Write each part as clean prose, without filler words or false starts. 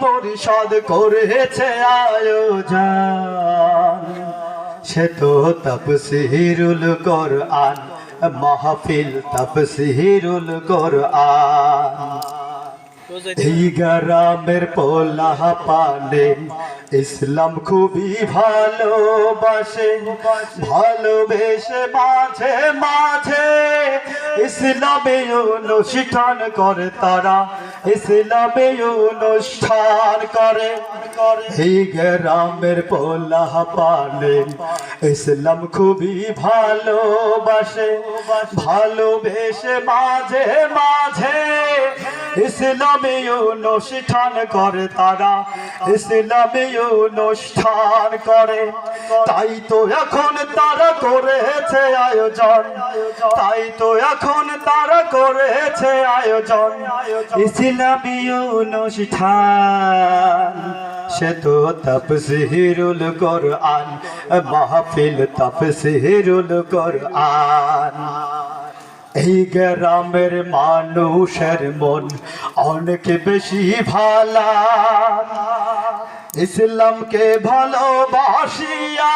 পরিষদ করেছে আয়োজন, সে তো তাফসীরুল কোরআন মাহফিল তাফসীরুল কোরআন। এই গ্রামের পোলা পানে ইসলাম খুবই ভালোবাসে, ভালোবেসে মাঝে মাঝে ইসলামে অনুষ্ঠান করে তারা, ইসলামে অনুষ্ঠান করে। এই গ্রামের পোলা পানে ইসলাম খুবই ভালোবাসে, ভালোবেসে মাঝে মাঝে ইসলামী অনুষ্ঠান করে তারা, ইসলামী অনুষ্ঠান করে। তাই তো এখন তারা করেছে আয়োজন, তাই তো এখন তারা করেছে আয়োজন ইসলামী অনুষ্ঠান, সে তো তাফসীরুল কোরআন মাহফিল তাফসীরুল কোরআন। এই গ্রামের মানুষের মন অনেক বেশি ভালা, ইসলামকে ভালোবাসিয়া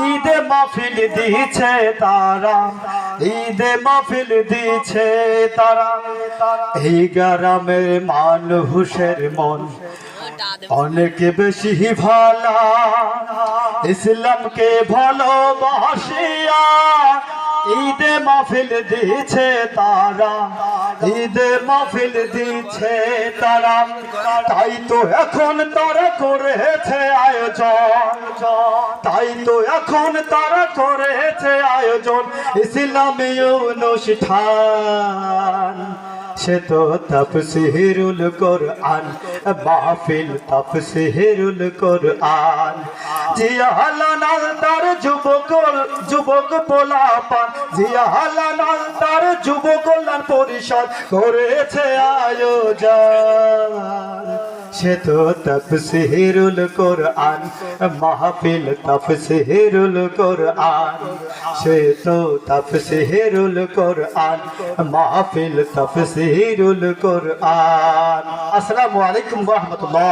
ঈদে মাহফিল দিছে তারা, ঈদে মাহফিল দিছে তারা। এই গ্রামের মানুষের মন অনেক বেশি ভালা, ইসলামকে ভালোবাসিয়া ঈদে মাহফিল দিছে তারা, ঈদে মাহফিল দিছে তারা। তাই তো এখন তারা করেছে আয়োজন, তাই তো এখন তারা করেছে আয়োজন ইসলামী অনুষ্ঠান, সে তো তাফসীরুল কোরআন মাহফিল তাফসীরুল কোরআন। জিয়ালানাল তার যুবক পোলাপান, জিয়ালানাল তার যুব কল্যাণ পরিষদ করেছে আয়োজন, সে তো তাফসীরুল কোরআন মাহফিল তাফসীরুল কোরআন, সে তো তাফসীরুল কোরআন মাহফিল তাফসীরুল কোরআন। আসসালামু আলাইকুম ওয়া রাহমাতুল্লাহ।